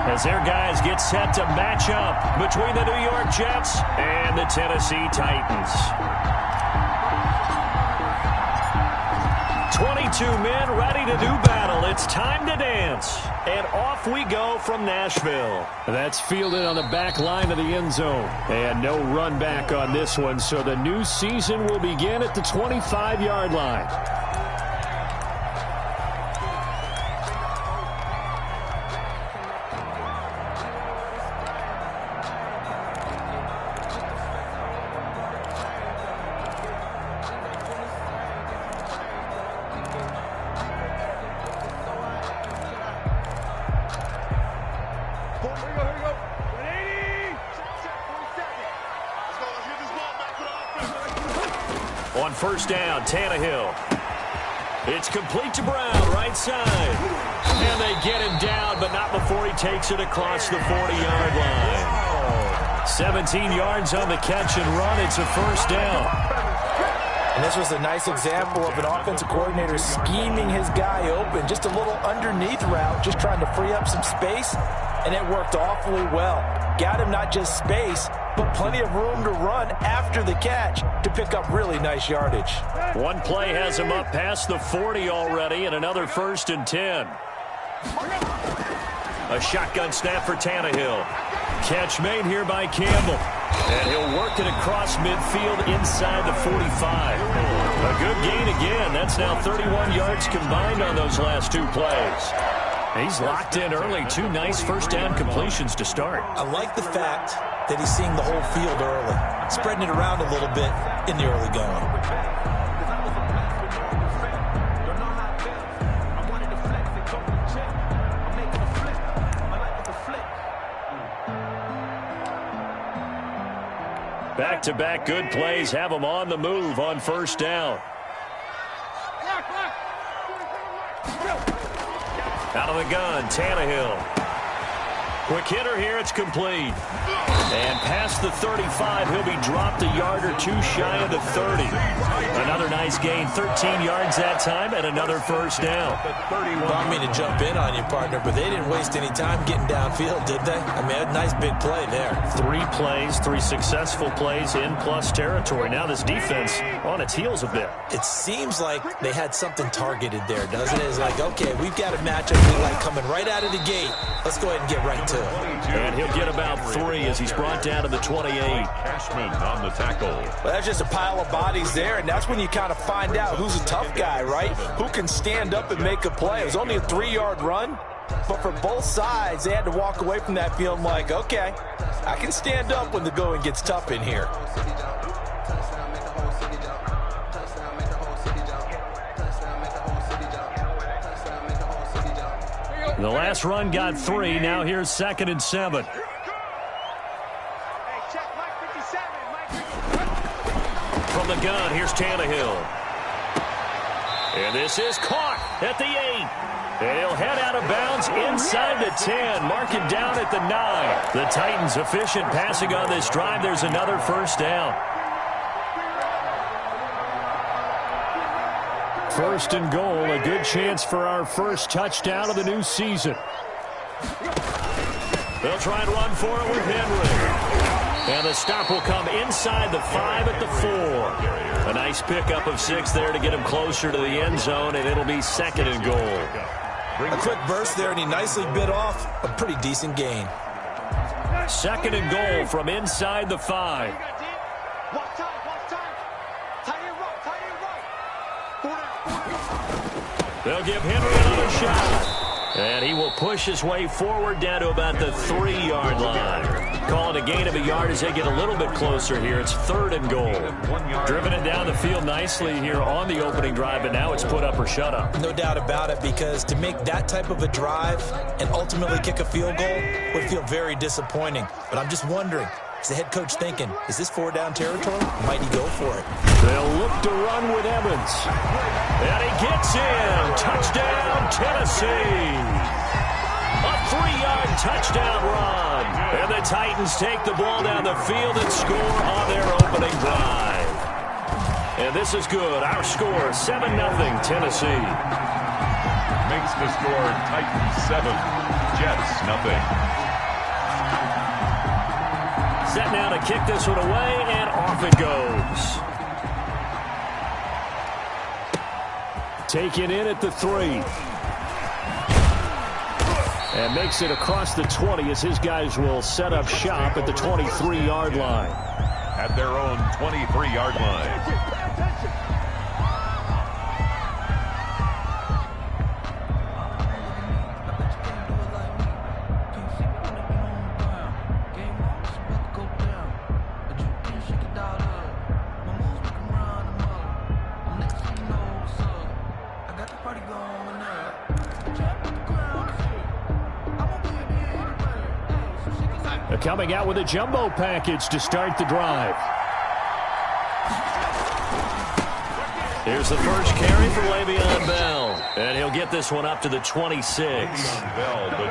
as their guys get set to match up between the New York Jets and the Tennessee Titans. 22 men ready to do battle. It's time to dance. And off we go from Nashville. That's fielded on the back line of the end zone. And no run back on this one, so the new season will begin at the 25-yard line. On first down, Tannehill. It's complete to Brown, right side. And they get him down, but not before he takes it across the 40-yard line. 17 yards on the catch and run. It's a first down. And this was a nice example of an offensive coordinator scheming his guy open. Just a little underneath route, just trying to free up some space. And it worked awfully well. Got him not just space, but plenty of room to run after the catch to pick up really nice yardage. One play has him up past the 40 already, and another 1st and 10. A shotgun snap for Tannehill. Catch made here by Campbell. And he'll work it across midfield inside the 45. A good gain again. That's now 31 yards combined on those last two plays. He's locked in early. Two nice first down completions to start. I like the fact that he's seeing the whole field early, spreading it around a little bit in the early going. Back-to-back good plays have him on the move on first down. Out of the gun, Tannehill. Quick hitter here, it's complete. And past the 35, he'll be dropped a yard or two shy of the 30. Another nice gain, 13 yards that time, and another first down. Brought me to jump in on you, partner, but they didn't waste any time getting downfield, did they? I mean, a nice big play there. 3 plays, 3 successful plays in plus territory. Now this defense on its heels a bit. It seems like they had something targeted there, doesn't it? It's like, okay, we've got a matchup we like coming right out of the gate. Let's go ahead and get right to it. And he'll get about 3 as he's brought down to the 28. Cashman on the tackle. Well, that's just a pile of bodies there, and that's when you kind of find out who's a tough guy, right? Who can stand up and make a play. It was only a 3-yard run, but for both sides, they had to walk away from that feeling like, okay, I can stand up when the going gets tough in here. The last run got 3. Now here's 2nd and 7. From the gun, here's Tannehill. And this is caught at the 8. And he'll head out of bounds inside the 10. Mark it down at the 9. The Titans efficient passing on this drive. There's another first down. 1st and goal, a good chance for our first touchdown of the new season. They'll try and run for it with Henry. And the stop will come inside the 5 at the 4. A nice pickup of 6 there to get him closer to the end zone, and it'll be 2nd and goal. A quick burst there, and he nicely bit off a pretty decent gain. 2nd and goal from inside the 5. They'll give Henry another shot. And he will push his way forward down to about the 3-yard line. Calling a gain of a yard as they get a little bit closer here. It's 3rd and goal. Driven it down the field nicely here on the opening drive, but now it's put up or shut up. No doubt about it, because to make that type of a drive and ultimately kick a field goal would feel very disappointing. But I'm just wondering, is the head coach thinking, is this 4-down territory? Might he go for it? They'll look to run with Evans. And he gets in. Touchdown, Tennessee. A 3-yard touchdown run. And the Titans take the ball down the field and score on their opening drive. And this is good. Our score, 7-0 Tennessee. makes the score Titans 7, Jets nothing. Set now to kick this one away, and off it goes. Taken in at the 3. And makes it across the 20 as his guys will set up shop at the 23-yard line. At their own 23-yard line. Coming out with a jumbo package to start the drive. Here's the first carry for Le'Veon Bell. And he'll get this one up to the 26.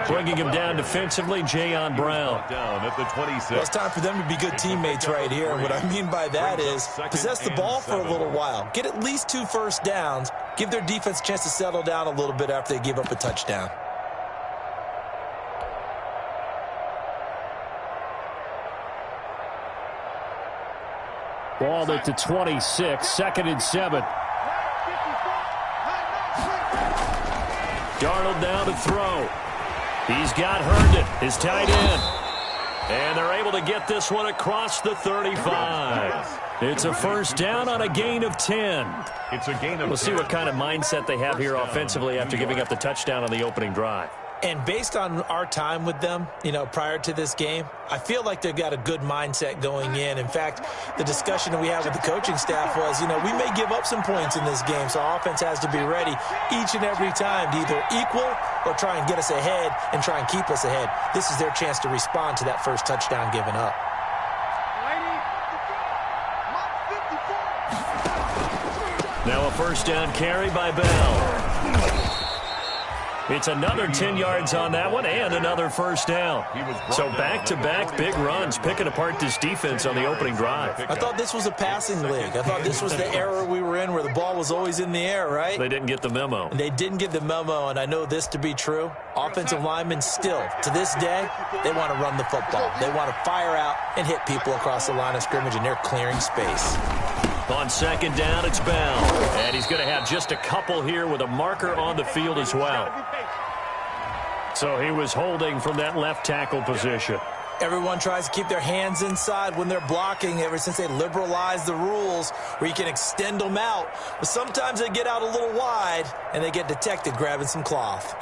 Bringing him down defensively, Jayon Brown. Down at the 26. Well, it's time for them to be good teammates right here. And what I mean by that is possess the ball for a little while. Get at least 2 first downs. Give their defense a chance to settle down a little bit after they give up a touchdown. Ball at the 26, 2nd and 7. Darnold down to throw. He's got Herndon, his tight end. And they're able to get this one across the 35. It's a first down on a gain of 10. It's a gain of 10. We'll see what kind of mindset they have here offensively after giving up the touchdown on the opening drive. And based on our time with them, prior to this game, I feel like they've got a good mindset going in. In fact, the discussion that we had with the coaching staff was, we may give up some points in this game, so our offense has to be ready each and every time to either equal or try and get us ahead and try and keep us ahead. This is their chance to respond to that first touchdown given up. Now a first down carry by Bell. It's another 10 yards on that one and another first down. So back-to-back big runs, picking apart this defense on the opening drive. I thought this was a passing league. I thought this was the era we were in where the ball was always in the air, right? They didn't get the memo. And they didn't get the memo, and I know this to be true. Offensive linemen still, to this day, they want to run the football. They want to fire out and hit people across the line of scrimmage, and they're clearing space. On second down, it's Bell. And he's going to have just a couple here with a marker on the field as well. So he was holding from that left tackle position. Everyone tries to keep their hands inside when they're blocking ever since they liberalized the rules where you can extend them out. But sometimes they get out a little wide and they get detected grabbing some cloth.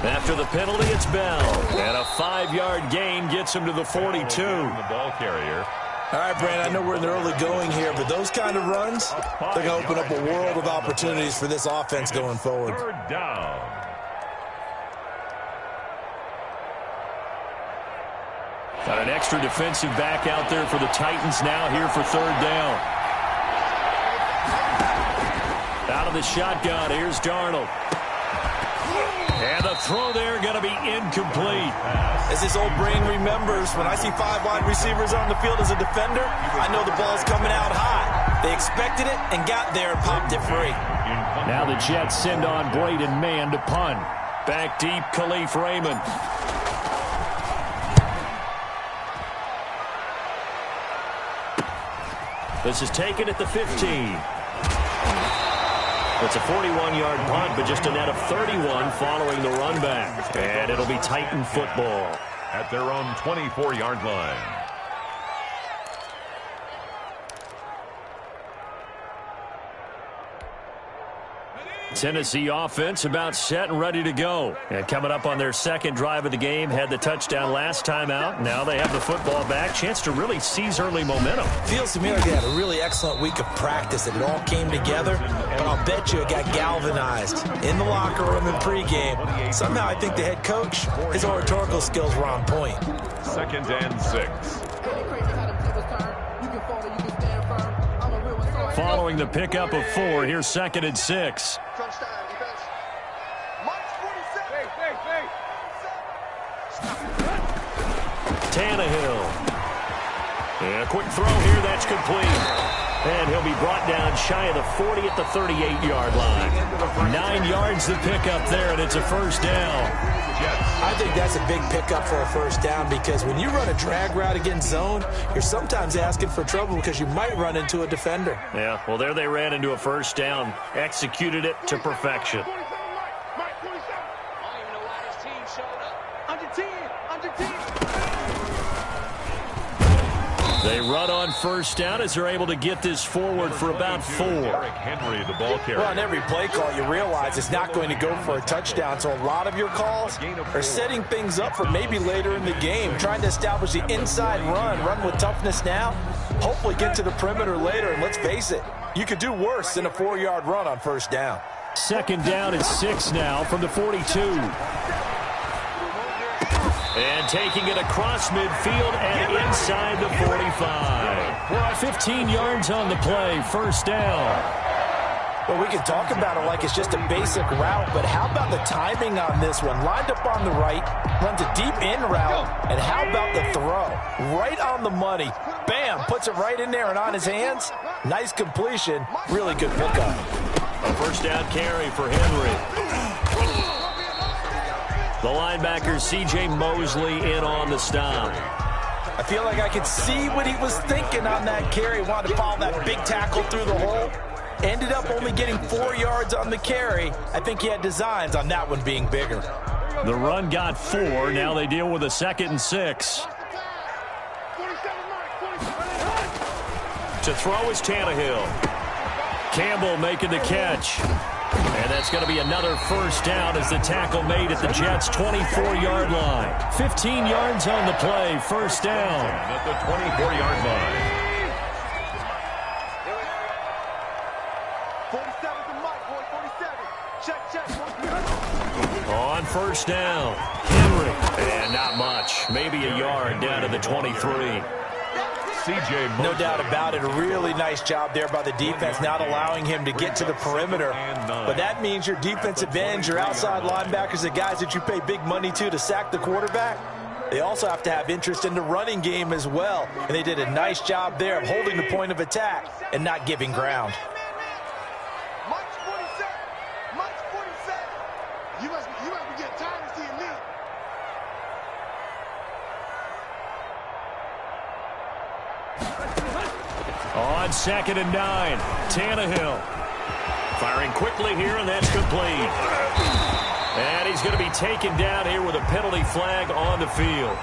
After the penalty, it's Bell. And a 5-yard gain gets him to the 42. The ball carrier. All right, Brandon, I know we're in the early going here, but those kind of runs, they're going to open up a world of opportunities for this offense going forward. Third down. Got an extra defensive back out there for the Titans now here for third down. Out of the shotgun, here's Darnold. And the throw there going to be incomplete. As this old brain remembers, when I see 5 wide receivers on the field as a defender, I know the ball's coming out high. They expected it and got there and popped it free. Now the Jets send on Braden Mann to punt. Back deep, Khalif Raymond. This is taken at the 15. It's a 41-yard punt, but just a net of 31 following the run back. And it'll be Titan football. At their own 24-yard line. Tennessee offense about set and ready to go. And coming up on their second drive of the game, had the touchdown last time out. Now they have the football back. Chance to really seize early momentum. Feels to me like they had a really excellent week of practice, and it all came together. But I'll bet you it got galvanized in the locker room in pregame. Somehow I think the head coach, his oratorical skills were on point. 2nd and 6. Following the pickup of 4, here's 2nd and 6. Tannehill. And a quick throw here, that's complete. And he'll be brought down shy of the 40 at the 38-yard line. 9 yards to pick up there, and it's a first down. I think that's a big pickup for a first down, because when you run a drag route against zone, you're sometimes asking for trouble because you might run into a defender. Yeah, well, there they ran into a first down. Executed it to perfection. They run on first down as they're able to get this forward for about 4. Henry, the ball carrier. Well, on every play call, you realize it's not going to go for a touchdown, so a lot of your calls are setting things up for maybe later in the game, trying to establish the inside run with toughness now, hopefully get to the perimeter later, and let's face it, you could do worse than a 4-yard run on first down. 2nd down and 6 now from the 42. And taking it across midfield and inside the 45. 15 yards on the play, first down. Well, we can talk about it like it's just a basic route, but how about the timing on this one? Lined up on the right, runs a deep in route, and how about the throw? Right on the money. Bam, puts it right in there and on his hands. Nice completion, really good pickup. A first down carry for Henry. The linebacker, C.J. Mosley, in on the stop. I feel like I could see what he was thinking on that carry. Wanted to follow that big tackle through the hole. Ended up only getting 4 yards on the carry. I think he had designs on that one being bigger. The run got 4. Now they deal with a 2nd and 6. To throw is Tannehill. Campbell making the catch. And that's going to be another first down as the tackle made at the Jets' 24-yard line. 15 yards on the play, first down. At the 24-yard line. 47. On first down, Henry. And not much. Maybe a yard down to the 23. No doubt about it. A really nice job there by the defense, not allowing him to get to the perimeter. But that means your defensive ends, your outside linebackers, the guys that you pay big money to sack the quarterback, they also have to have interest in the running game as well. And they did a nice job there of holding the point of attack and not giving ground. On 2nd and 9, Tannehill. Firing quickly here, and that's complete. And he's going to be taken down here with a penalty flag on the field.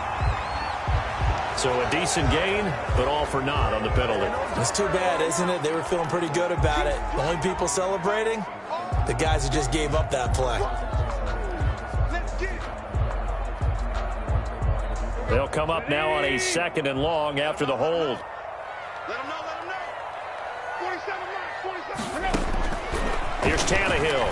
So a decent gain, but all for naught on the penalty. It's too bad, isn't it? They were feeling pretty good about it. The only people celebrating, the guys who just gave up that play. They'll come up now on a 2nd and long after the hold. Here's Tannehill.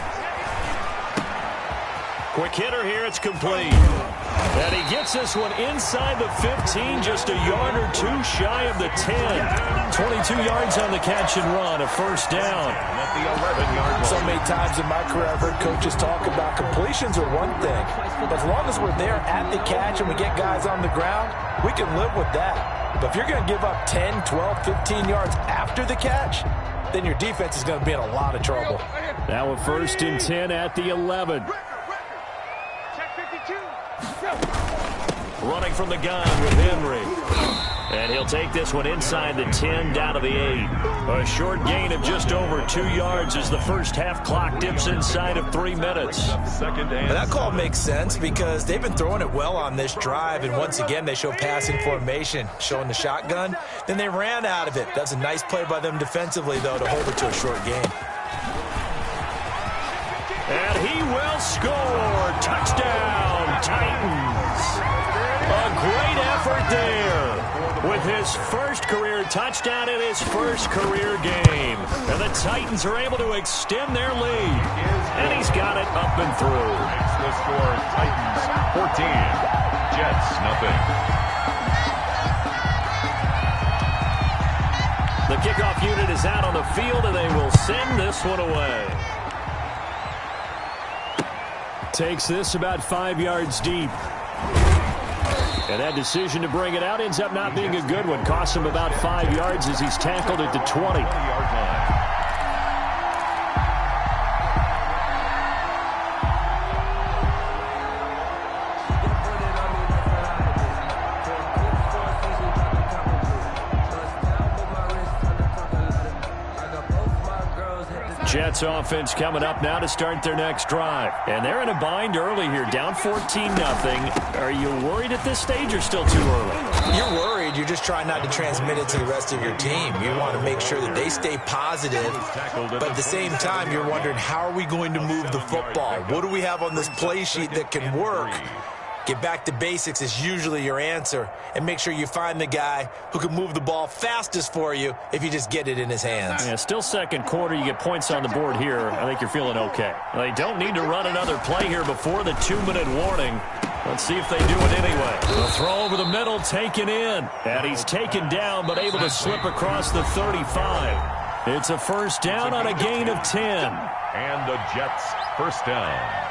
Quick hitter here, it's complete. And he gets this one inside the 15, just a yard or 2 shy of the 10. 22 yards on the catch and run, a first down. At the 11-yard line. So many times in my career I've heard coaches talk about completions are one thing, but as long as we're there at the catch and we get guys on the ground, we can live with that. But if you're going to give up 10, 12, 15 yards after the catch, then your defense is going to be in a lot of trouble. Now a 1st and 10 at the 11. Running from the gun with Henry. And he'll take this one inside the 10, down to the 8. A short gain of just over 2 yards as the first half clock dips inside of 3 minutes. That call makes sense because they've been throwing it well on this drive, and once again they show passing formation, showing the shotgun. Then they ran out of it. That's a nice play by them defensively, though, to hold it to a short gain. they'll score. Touchdown, Titans. A great effort there with his first career touchdown in his first career game. And the Titans are able to extend their lead. And he's got it up and through. Makes the score Titans 14, Jets nothing. The kickoff unit is out on the field, and they will send this one away. Takes this about 5 yards deep. And that decision to bring it out ends up not being a good one. Costs him about 5 yards as he's tackled at the 20. 20-yard line. Jets offense coming up now to start their next drive. And they're in a bind early here, down 14-0. Are you worried at this stage or still too early? You're worried. You're just trying not to transmit it to the rest of your team. You want to make sure that they stay positive. But at the same time, you're wondering, how are we going to move the football? What do we have on this play sheet that can work? Get back to basics is usually your answer, and make sure you find the guy who can move the ball fastest for you if you just get it in his hands. Yeah, still second quarter. You get points on the board here. I think you're feeling okay. They don't need to run another play here before the 2-minute warning. Let's see if they do it anyway. The throw over the middle, taken in. And he's taken down, but able to slip across the 35. It's a first down on a gain of 10. And the Jets first down.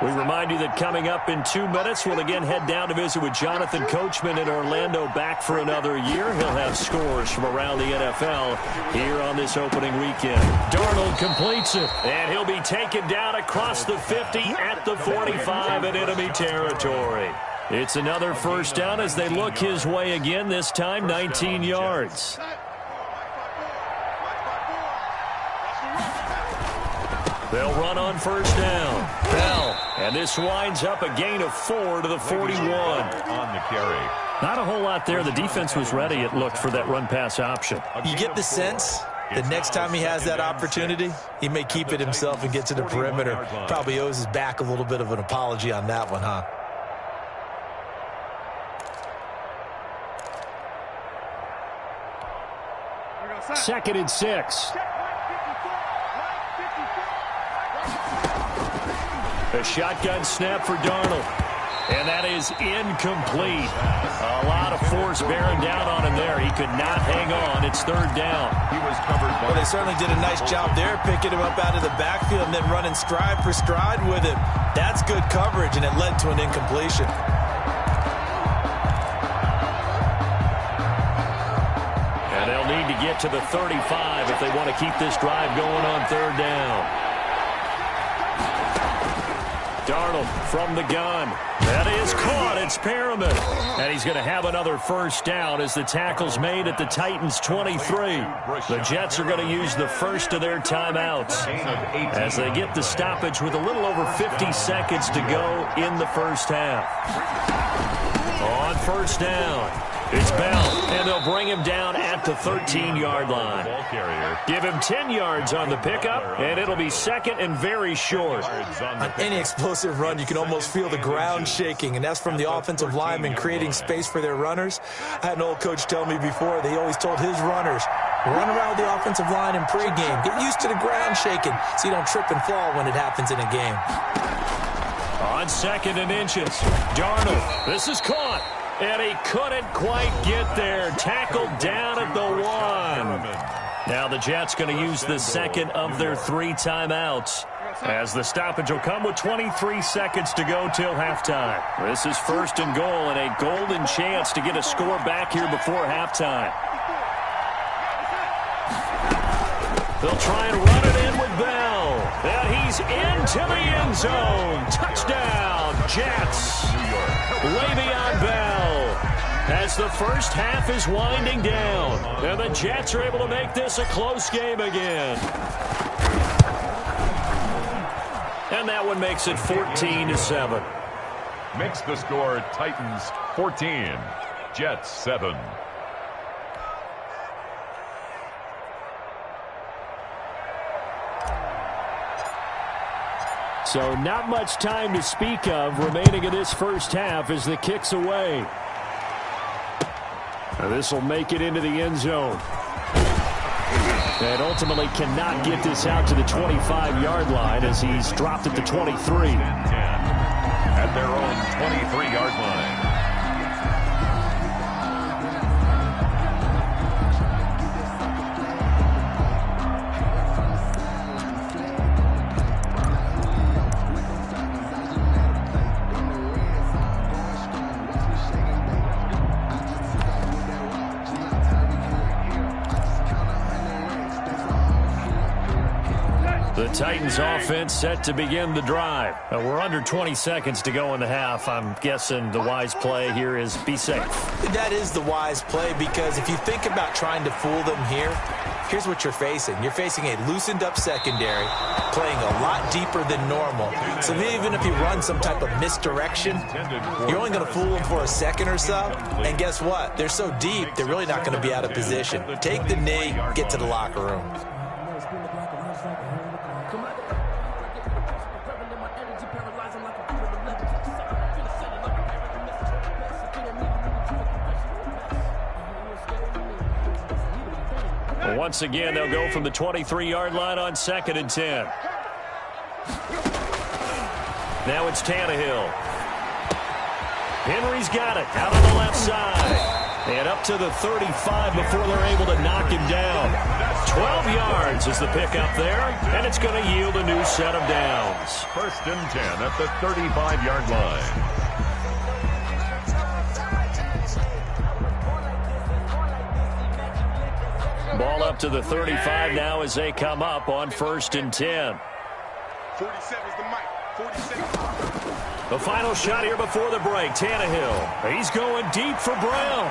We remind you that coming up in 2 minutes, we'll again head down to visit with Jonathan Coachman in Orlando, back for another year. He'll have scores from around the NFL here on this opening weekend. Darnold completes it, and he'll be taken down across the 50 at the 45 in enemy territory. It's another first down as they look his way again, this time 19 yards. They'll run on first down. Bell. And this winds up a gain of 4 to the 41. On the carry. Not a whole lot there. The defense was ready, it looked, for that run-pass option. You get the sense that next time he has that opportunity, he may keep it himself and get to the perimeter. Probably owes his back a little bit of an apology on that one, huh? Second and 6. A shotgun snap for Darnold. And that is incomplete. A lot of force bearing down on him there. He could not hang on. It's third down. He was covered by... Well, they certainly did a nice job there, picking him up out of the backfield and then running stride for stride with him. That's good coverage, and it led to an incompletion. And they'll need to get to the 35 if they want to keep this drive going on third down. Darnold from the gun. That is caught. It's Perriman. And he's going to have another first down as the tackle's made at the Titans' 23. The Jets are going to use the first of their timeouts as they get the stoppage with a little over 50 seconds to go in the first half. On first down, it's Bell, and they'll bring him down at the 13-yard line. Give him 10 yards on the pickup, and it'll be second and very short. On any explosive run, you can almost feel the ground shaking, and that's from the offensive linemen creating space for their runners. I had an old coach tell me before, they always told his runners, run around the offensive line in pregame. Get used to the ground shaking so you don't trip and fall when it happens in a game. On second and inches, Darnold. This is caught. And he couldn't quite get there. Tackled down at the 1. Now the Jets going to use the second of their 3 timeouts, as the stoppage will come with 23 seconds to go till halftime. This is first and goal, and a golden chance to get a score back here before halftime. They'll try and run it in with Bell. And he's into the end zone. Touchdown, Jets. Le'Veon Bell, as the first half is winding down. And the Jets are able to make this a close game again. And that one makes it 14-7. Makes the score Titans 14, Jets 7. So not much time to speak of remaining in this first half as the kick's away. This will make it into the end zone. And ultimately cannot get this out to the 25-yard line as he's dropped at the 23. At their own 23-yard line. The Titans offense set to begin the drive. We're under 20 seconds to go in the half. I'm guessing the wise play here is be safe. That is the wise play, because if you think about trying to fool them here, here's what you're facing. You're facing a loosened up secondary, playing a lot deeper than normal. So even if you run some type of misdirection, you're only going to fool them for a second or so. And guess what? They're so deep, they're really not going to be out of position. Take the knee, get to the locker room. Once again, they'll go from the 23-yard line on 2nd and 10. Now it's Tannehill. Henry's got it out on the left side. And up to the 35 before they're able to knock him down. 12 yards is the pickup there, and it's going to yield a new set of downs. 1st and 10 at the 35-yard line. Ball up to the 35 now as they come up on 1st and 10. 47 is the mic. 47. The final shot here before the break. Tannehill. He's going deep for Brown.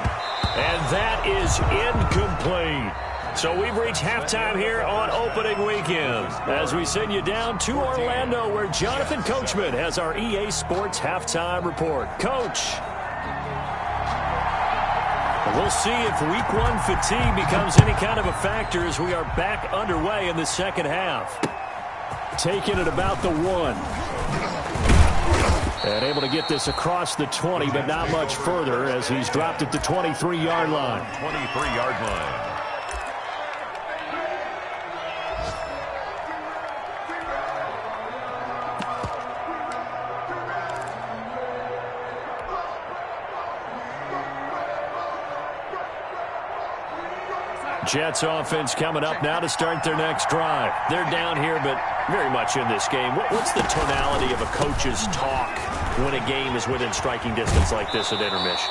And that is incomplete. So we've reached halftime here on opening weekend as we send you down to Orlando, where Jonathan Coachman has our EA Sports halftime report. Coach. We'll see if week 1 fatigue becomes any kind of a factor as we are back underway in the second half. Taking it about the 1. And able to get this across the 20, but not much further as he's dropped at the 23-yard line. 23-yard line. Jets offense coming up now to start their next drive. They're down here, but very much in this game. What's the tonality of a coach's talk when a game is within striking distance like this at intermission?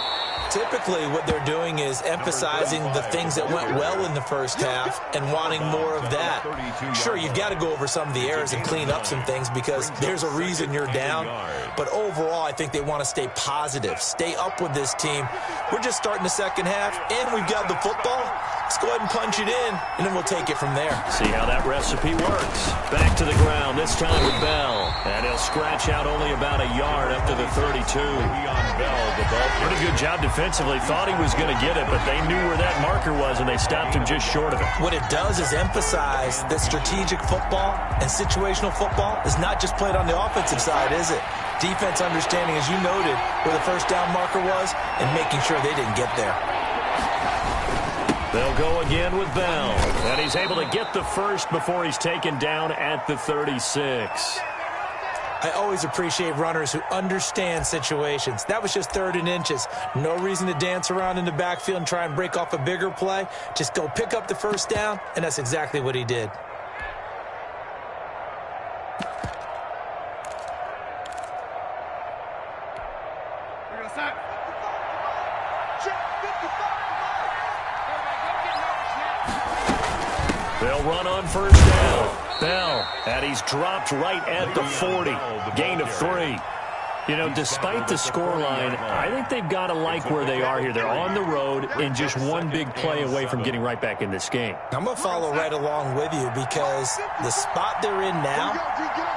Typically, what they're doing is emphasizing the things that went well in the first half and wanting more of that. Sure, you've got to go over some of the errors and clean up some things because there's a reason you're down. But overall, I think they want to stay positive, stay up with this team. We're just starting the second half, and we've got the football. Let's go ahead and punch it in, and then we'll take it from there. See how that recipe works. Back to the ground, this time with Bell. And he'll scratch out only about a yard up to the 32. Pretty good job defensively. Thought he was going to get it, but they knew where that marker was, and they stopped him just short of it. What it does is emphasize that strategic football and situational football is not just played on the offensive side, is it? Defense understanding, as you noted, where the first down marker was and making sure they didn't get there. They'll go again with Bell, and he's able to get the first before he's taken down at the 36. I always appreciate runners who understand situations. That was just 3rd and inches. No reason to dance around in the backfield and try and break off a bigger play. Just go pick up the first down, and that's exactly what he did. They'll run on first down. Bell, and he's dropped right at the 40. Gain of 3. You know, despite the scoreline, I think they've got to like where they are here. They're on the road and just one big play away from getting right back in this game. I'm going to follow right along with you because the spot they're in now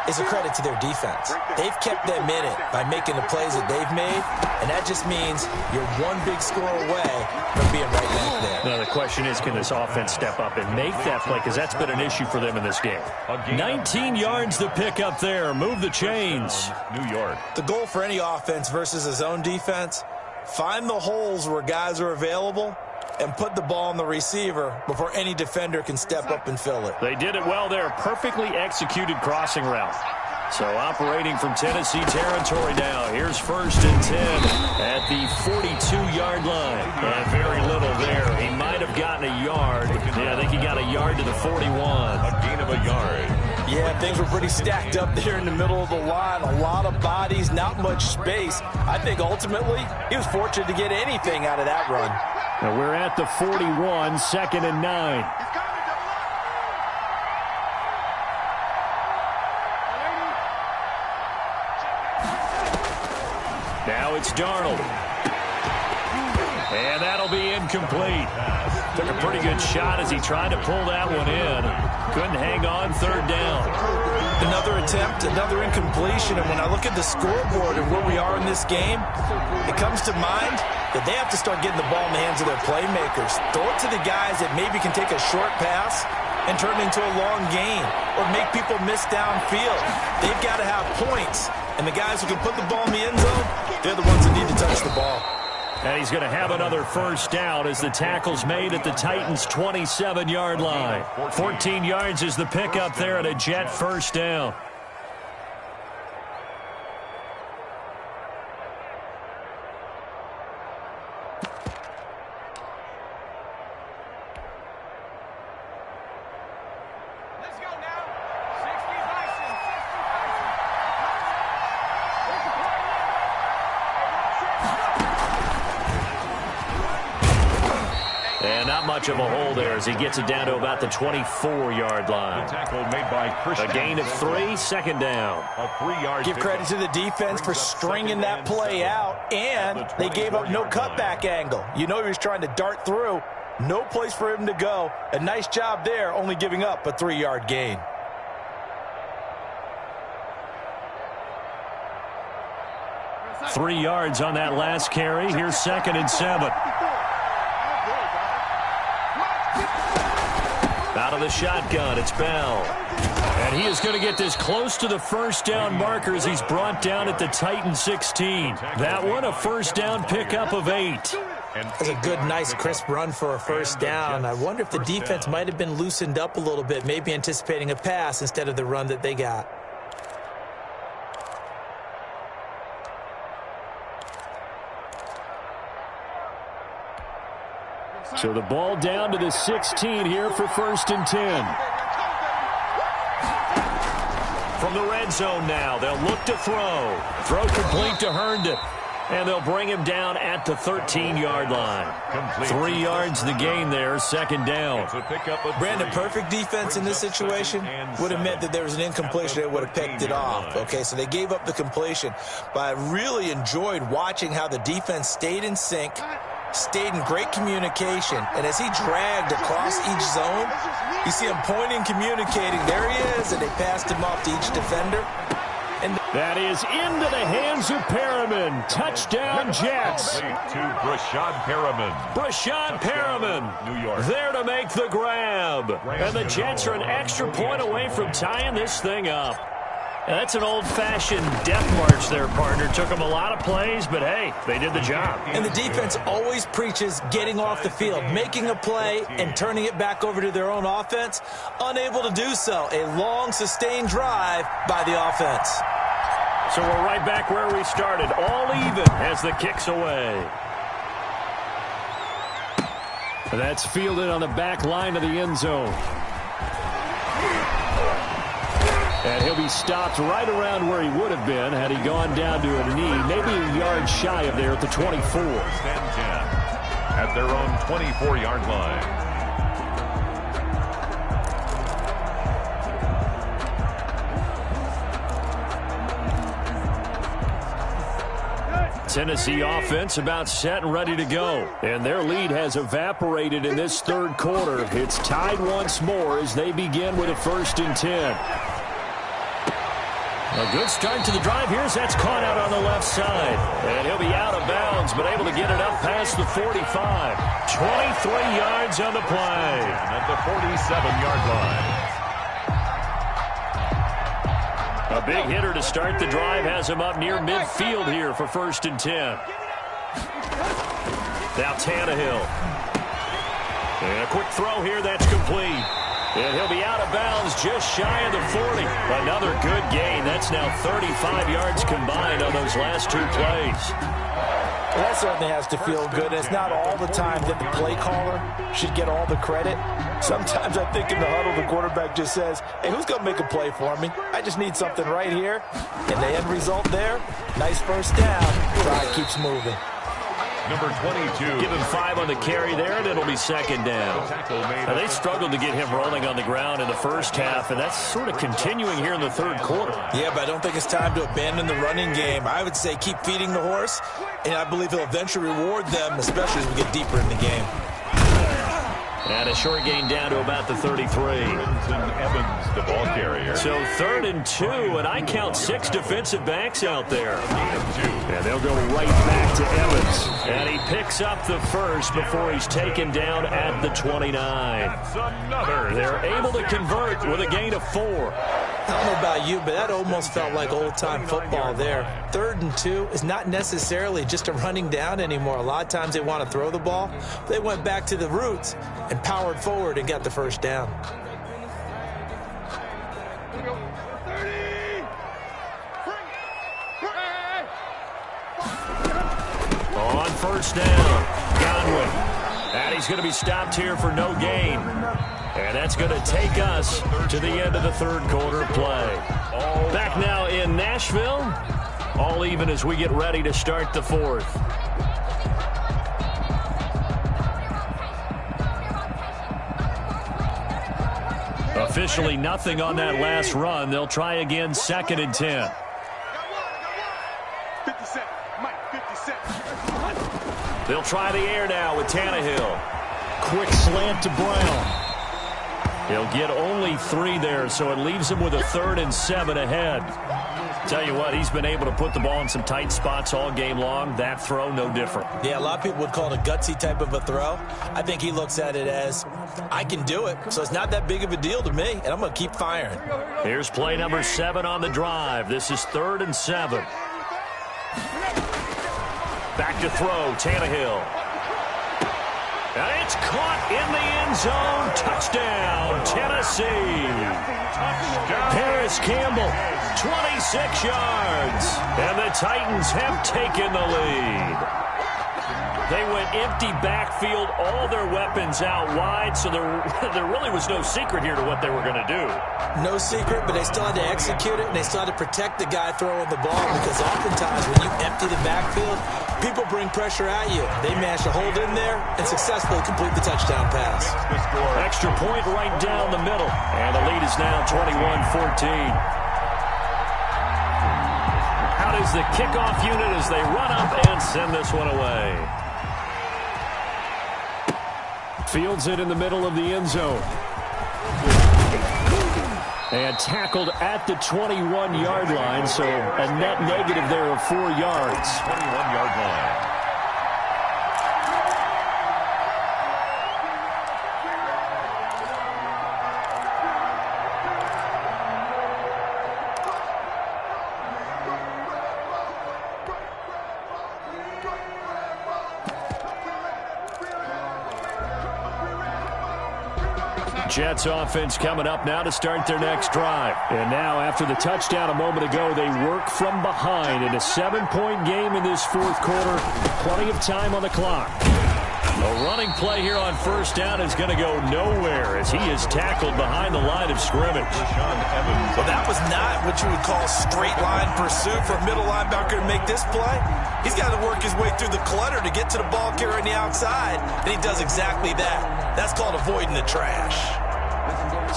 is a credit to their defense. They've kept them in it by making the plays that they've made, and that just means you're one big score away from being right back there. Now, the question is, can this offense step up and make that play? Because that's been an issue for them in this game. 19 yards to pick up there. Move the chains. New York. The goal for any offense versus his own defense, find the holes where guys are available and put the ball on the receiver before any defender can step up and fill it. They did it well there. Perfectly executed crossing route. So operating from Tennessee territory now. Here's 1st and 10 at the 42-yard line. And very little there. He might have gotten a yard. Yeah, I think he got a yard to the 41. A gain of a yard. Yeah, things were pretty stacked up there in the middle of the line. A lot of bodies, not much space. I think ultimately he was fortunate to get anything out of that run. Now we're at the 41, 2nd and 9. Now it's Darnold. And that'll be incomplete. Took a pretty good shot as he tried to pull that one in. Couldn't hang on, 3rd down. Another attempt, another incompletion. And when I look at the scoreboard and where we are in this game, it comes to mind that they have to start getting the ball in the hands of their playmakers. Throw it to the guys that maybe can take a short pass and turn it into a long gain or make people miss downfield. They've got to have points. And the guys who can put the ball in the end zone, they're the ones that need to touch the ball. And he's going to have another 1st down as the tackle's made at the Titans' 27-yard line. 14 yards is the pickup there at a Jet 1st down. Much of a hole there as he gets it down to about the 24-yard line. The tackle made by Christian. A gain of 3, 2nd down. A 3-yard. Give credit to the defense for stringing that play out, and they gave up no cutback angle. You know he was trying to dart through. No place for him to go. A nice job there, only giving up a 3-yard gain. Three yards on that last carry. Here's 2nd and 7. Out of the shotgun, it's Bell. And he is going to get this close to the 1st down marker as he's brought down at the Titan 16. That one, a 1st down pickup of 8. That's a good, nice, crisp run for a 1st down. I wonder if the defense might have been loosened up a little bit, maybe anticipating a pass instead of the run that they got. So the ball down to the 16 here for 1st and 10. From the red zone now, they'll look to throw. Throw complete to Herndon. And they'll bring him down at the 13-yard line. 3 yards the gain there, 2nd down. Brandon, perfect defense in this situation would have meant that there was an incompletion that would have picked it off. Okay, so they gave up the completion. But I really enjoyed watching how the defense stayed in sync, stayed in great communication, and as he dragged across each zone, you see him pointing, communicating. There he is, and they passed him off to each defender. And that is into the hands of Perriman. Touchdown, Jets. To Brashad Perriman. Brashad Perriman, New York. There to make the grab. And the Jets are an extra point away from tying this thing up. And that's an old-fashioned death march there, partner. Took them a lot of plays, but hey, they did the job. And the defense always preaches getting off the field, making a play and turning it back over to their own offense. Unable to do so. A long, sustained drive by the offense. So we're right back where we started. All even as the kick's away. That's fielded on the back line of the end zone. And he'll be stopped right around where he would have been had he gone down to a knee, maybe a yard shy of there at the 24. At their own 24-yard line. Tennessee offense about set and ready to go. And their lead has evaporated in this third quarter. It's tied once more as they begin with a 1st and 10. A good start to the drive here as that's caught out on the left side. And he'll be out of bounds, but able to get it up past the 45. 23 yards on the play. At the 47-yard line. A big hitter to start the drive has him up near midfield here for 1st and 10. Now Tannehill. And a quick throw here that's complete. And he'll be out of bounds just shy of the 40. Another good gain. That's now 35 yards combined on those last 2 plays. Well, that certainly has to feel good. It's not all the time that the play caller should get all the credit. Sometimes I think in the huddle, the quarterback just says, hey, who's going to make a play for me? I just need something right here. And the end result there, nice first down. Drive keeps moving. Number 22. Give him 5 on the carry there, and it'll be 2nd down. Now, they struggled to get him rolling on the ground in the first half, and that's sort of continuing here in the third quarter. Yeah, but I don't think it's time to abandon the running game. I would say keep feeding the horse, and I believe he'll eventually reward them, especially as we get deeper in the game. And a short gain down to about the 33. Evans, the ball carrier. So 3rd and 2, and I count 6 defensive backs out there. And they'll go right back to Evans. And he picks up the first before he's taken down at the 29. They're able to convert with a gain of 4. I don't know about you, but that almost felt like old-time football there. 3rd and 2 is not necessarily just a running down anymore. A lot of times they want to throw the ball. They went back to the roots and powered forward and got the first down. On 1st down, Godwin. And he's going to be stopped here for no gain. And that's going to take us to the end of the third quarter play. Back now in Nashville. All even as we get ready to start the fourth. Officially nothing on that last run. They'll try again 2nd and 10. 57. Mike, 57. They'll try the air now with Tannehill. Quick slant to Brown. He'll get only 3 there, so it leaves him with a 3rd and 7 ahead. Tell you what, he's been able to put the ball in some tight spots all game long. That throw, no different. Yeah, a lot of people would call it a gutsy type of a throw. I think he looks at it as, I can do it, so it's not that big of a deal to me, and I'm going to keep firing. Here's play number 7 on the drive. This is 3rd and 7. Back to throw, Tannehill. And it's caught in the end zone. Touchdown, Tennessee. Paris Campbell, 26 yards. And the Titans have taken the lead. They went empty backfield, all their weapons out wide, so there really was no secret here to what they were going to do. No secret, but they still had to execute it, and they still had to protect the guy throwing the ball, because oftentimes when you empty the backfield, people bring pressure at you. They managed to hold in there and successfully complete the touchdown pass. Extra point right down the middle, and the lead is now 21-14. Out is the kickoff unit as they run up and send this one away. Fields it in the middle of the end zone. And tackled at the 21-yard line, so a net negative there of 4 yards. 21-yard line. Jets offense coming up now to start their next drive. And now, after the touchdown a moment ago, they work from behind in a 7-point game in this fourth quarter. Plenty of time on the clock. A running play here on 1st down is going to go nowhere as he is tackled behind the line of scrimmage. Well, that was not what you would call straight line pursuit for a middle linebacker to make this play. He's got to work his way through the clutter to get to the ball carrier on the outside, and he does exactly that. That's called avoiding the trash.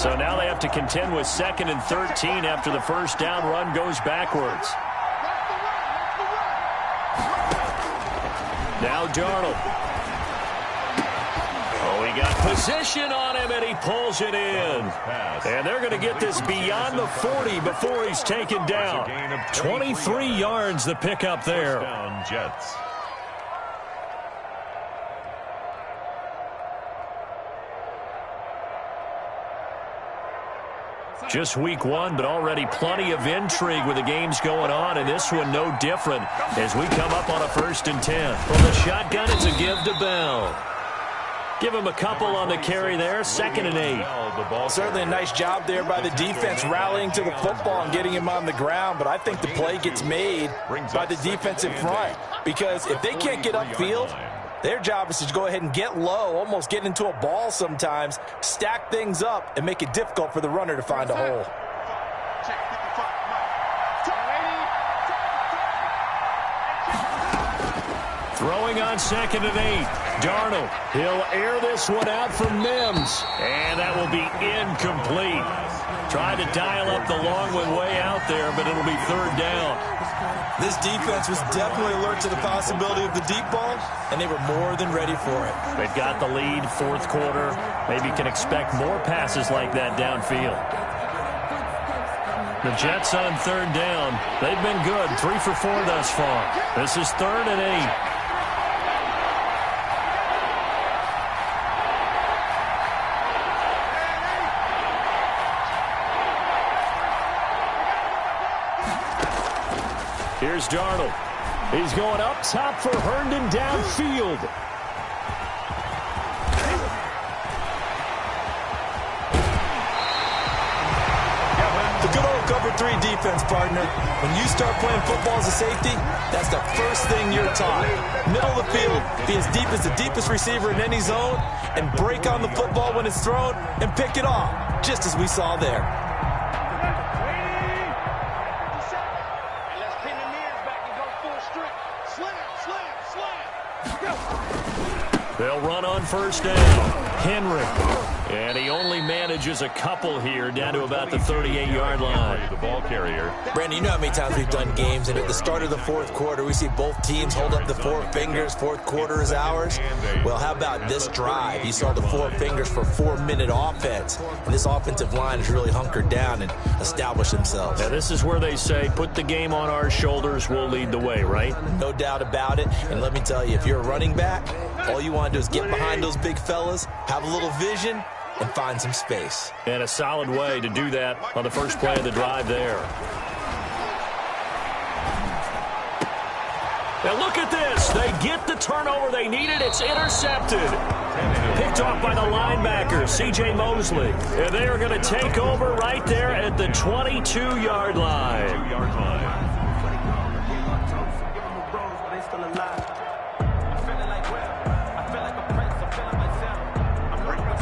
So now they have to contend with 2nd and 13 after the 1st down run goes backwards. Now Darnold. Oh, he got position on him, and he pulls it in. And they're going to get this beyond the 40 before he's taken down. 23 yards the pickup there. Jets. Just week one, but already plenty of intrigue with the games going on, and this one no different as we come up on a 1st and 10. From the shotgun, it's a give to Bell. Give him a couple on the carry there, 2nd and 8. Certainly a nice job there by the defense rallying to the football and getting him on the ground, but I think the play gets made by the defensive front because if they can't get upfield, their job is to go ahead and get low, almost get into a ball sometimes, stack things up, and make it difficult for the runner to find a hole. Throwing on 2nd and 8. Darnold. He'll air this one out for Mims. And that will be incomplete. Tried to dial up the long one way out there, but it'll be 3rd down. This defense was definitely alert to the possibility of the deep ball, and they were more than ready for it. They've got the lead, 4th quarter. Maybe can expect more passes like that downfield. The Jets on 3rd down. They've been good, 3 for 4 thus far. This is 3rd and 8. Here's Darnold. He's going up top for Herndon downfield. The good old cover 3 defense, partner. When you start playing football as a safety, that's the first thing you're taught. Middle of the field, be as deep as the deepest receiver in any zone, and break on the football when it's thrown and pick it off, just as we saw there. They'll run on 1st down. Henry. And he only manages a couple here down to about the 38-yard line. The ball carrier. Brandon, you know how many times we've done games, and at the start of the 4th quarter, we see both teams hold up the 4 fingers. 4th quarter is ours. Well, how about this drive? You saw the 4 fingers for 4-minute offense, and this offensive line has really hunkered down and established themselves. Now, this is where they say, put the game on our shoulders, we'll lead the way, right? No doubt about it, and let me tell you, if you're a running back, all you want to do is get behind those big fellas, have a little vision, and find some space. And a solid way to do that on the first play of the drive there. Now look at this. They get the turnover they needed. It's intercepted. Picked off by the linebacker, C.J. Mosley. And they are going to take over right there at the 22-yard line.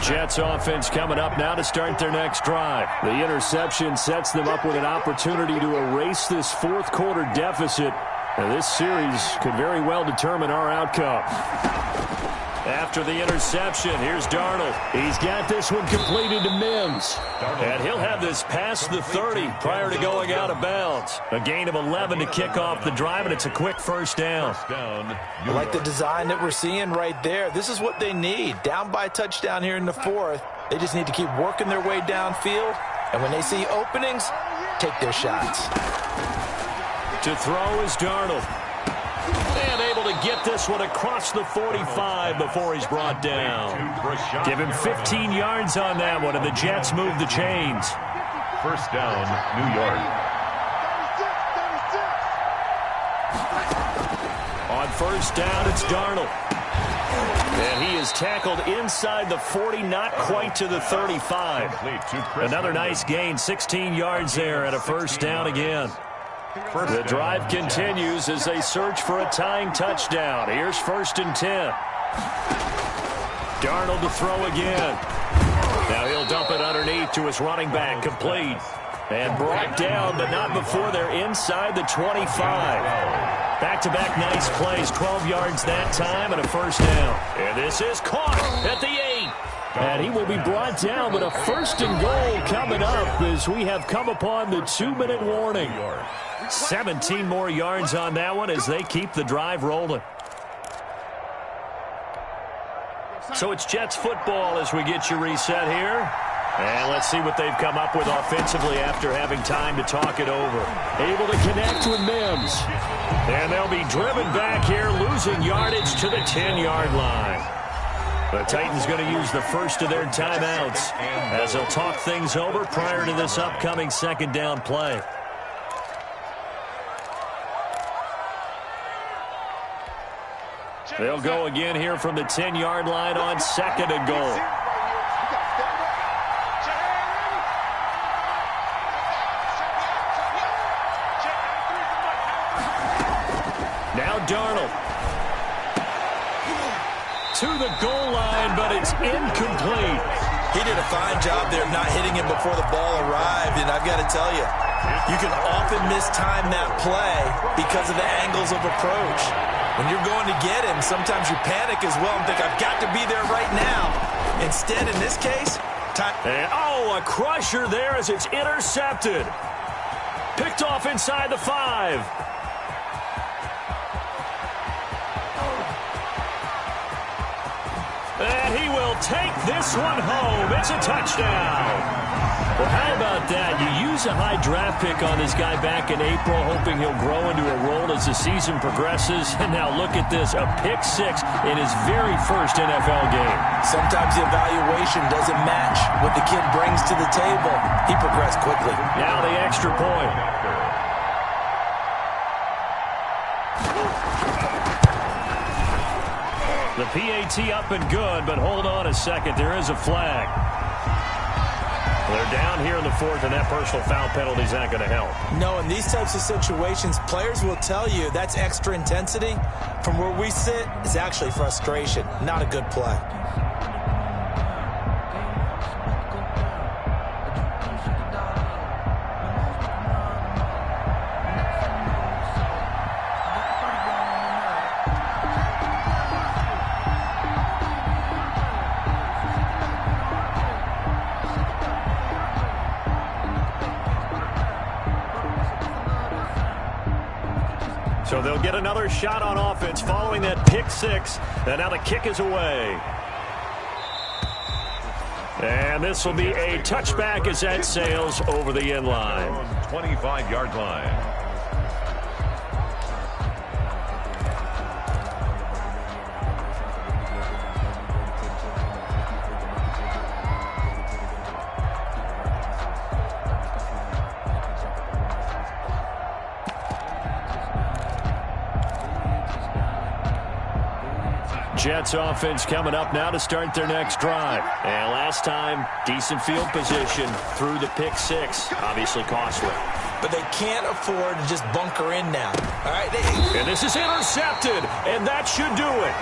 Jets offense coming up now to start their next drive. The interception sets them up with an opportunity to erase this 4th quarter deficit. Now, this series could very well determine our outcome. After the interception, here's Darnold. He's got this one completed to Mims. And he'll have this past the 30 prior to going out of bounds. A gain of 11 to kick off the drive, and it's a quick 1st down. I like the design that we're seeing right there. This is what they need. Down by a touchdown here in the 4th. They just need to keep working their way downfield. And when they see openings, take their shots. To throw is Darnold. And able to get this one across the 45 before he's brought down. Give him 15 yards on that one, and the Jets move the chains. 1st down, New York. On 1st down, it's Darnold. And he is tackled inside the 40, not quite to the 35. Another nice gain, 16 yards there, and a 1st down again. The drive continues as they search for a tying touchdown. Here's 1st and 10. Darnold to throw again. Now he'll dump it underneath to his running back, complete. And brought down, but not before they're inside the 25. Back-to-back nice plays, 12 yards that time, and a 1st down. And this is caught at the 8. And he will be brought down with a 1st and goal coming up as we have come upon the 2-minute warning. 17 more yards on that one as they keep the drive rolling. So it's Jets football as we get you reset here. And let's see what they've come up with offensively after having time to talk it over. Able to connect with Mims. And they'll be driven back here, losing yardage to the 10-yard line. The Titans going to use the first of their timeouts as they'll talk things over prior to this upcoming second down play. They'll go again here from the 10-yard line on second and goal. Now Darnold. To the goal line, but it's incomplete. He did a fine job there of not hitting him before the ball arrived, and I've got to tell you, you can often mistime that play because of the angles of approach. When you're going to get him, sometimes you panic as well and think, I've got to be there right now. Instead, in this case, time. And, a crusher there as it's intercepted. Picked off inside the 5. And he will take this one home. It's a touchdown. Well, how about that? You use a high draft pick on this guy back in April, hoping he'll grow into a role as the season progresses. And now look at this, a pick 6 in his very first NFL game. Sometimes the evaluation doesn't match what the kid brings to the table. He progressed quickly. Now the extra point. The PAT up and good, but hold on a second. There is a flag. They're down here in the 4th, and that personal foul penalty is not going to help. No, in these types of situations, players will tell you that's extra intensity. From where we sit, it's actually frustration, not a good play. So they'll get another shot on offense following that pick 6. And now the kick is away. And this will be a touchback as that sails over the end line. 25-yard line. Jets offense coming up now to start their next drive. And last time, decent field position through the pick 6. Obviously costly. But they can't afford to just bunker in now. All right. And this is intercepted. And that should do it.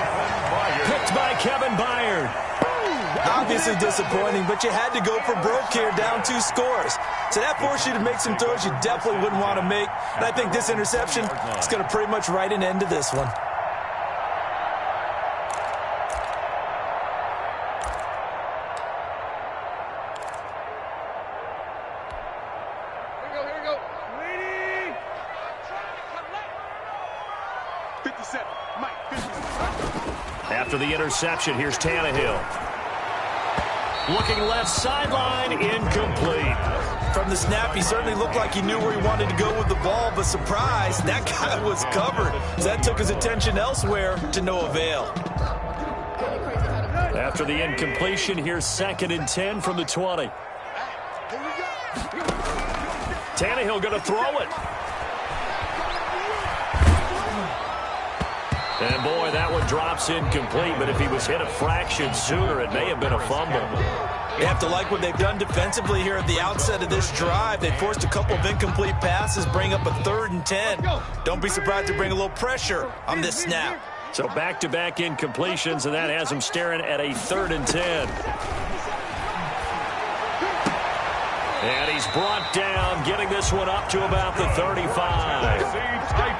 Picked by Kevin Byard. Obviously disappointing, but you had to go for broke here, down 2 scores. So that forced you to make some throws you definitely wouldn't want to make. And I think this interception is going to pretty much write an end to this one. After the interception, here's Tannehill. Looking left sideline, incomplete. From the snap, he certainly looked like he knew where he wanted to go with the ball, but surprise, that guy was covered. So that took his attention elsewhere to no avail. After the incompletion, here's 2nd and 10 from the 20. Tannehill going to throw it. And, boy, that one drops incomplete, but if he was hit a fraction sooner, it may have been a fumble. You have to like what they've done defensively here at the outset of this drive. They forced a couple of incomplete passes, bring up a 3rd and 10. Don't be surprised to bring a little pressure on this snap. So back-to-back incompletions, and that has him staring at a 3rd and 10. And he's brought down, getting this one up to about the 35.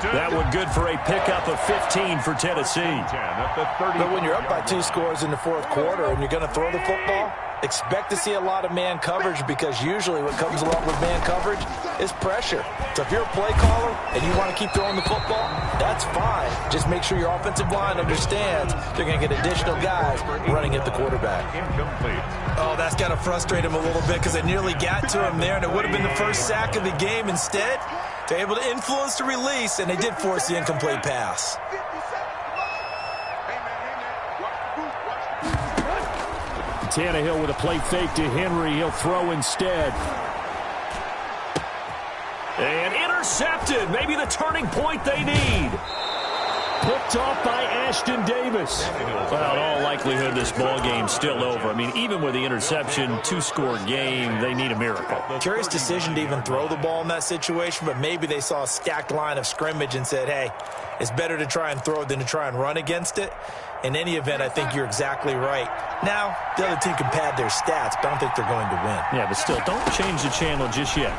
That one good for a pickup of 15 for Tennessee. But when you're up by 2 scores in the 4th quarter and you're going to throw the football, Expect to see a lot of man coverage because usually what comes along with man coverage is pressure. So if you're a play caller and you want to keep throwing the football, that's fine. Just make sure your offensive line understands they're going to get additional guys running at the quarterback. Incomplete. Oh, that's got to frustrate him a little bit because it nearly got to him there, and it would have been the first sack of the game. Instead, they're able to influence the release, and they did force the incomplete pass. Tannehill with a play fake to Henry. He'll throw instead. And intercepted. Maybe the turning point they need. Picked off by Ashton Davis. Well, in all likelihood, this ball game's still over. I mean, even with the interception, two-score game, they need a miracle. Curious decision to even throw the ball in that situation, but maybe they saw a stacked line of scrimmage and said, hey, it's better to try and throw than to try and run against it. In any event, I think you're exactly right. Now, the other team can pad their stats, but I don't think they're going to win. Yeah, but still, don't change the channel just yet.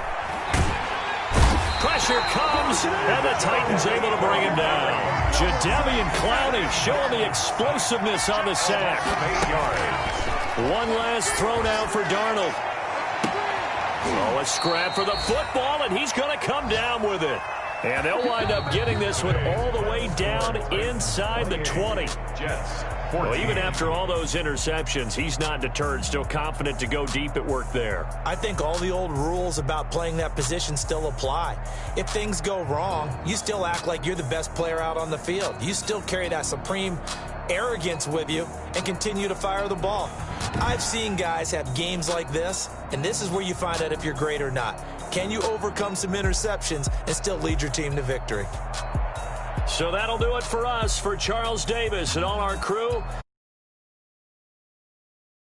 Pressure comes, and the Titans able to bring him down. Jadeveon Clowney showing the explosiveness on the sack. 1 last throw now for Darnold. Oh, a scrap for the football, and he's going to come down with it. And they'll wind up getting this one all the way down inside the 20. Well, even after all those interceptions, he's not deterred, still confident to go deep at work there. I think all the old rules about playing that position still apply. If things go wrong, you still act like you're the best player out on the field. You still carry that supreme arrogance with you and continue to fire the ball. I've seen guys have games like this, and this is where you find out if you're great or not. Can you overcome some interceptions and still lead your team to victory? So that'll do it for us. For Charles Davis and all our crew,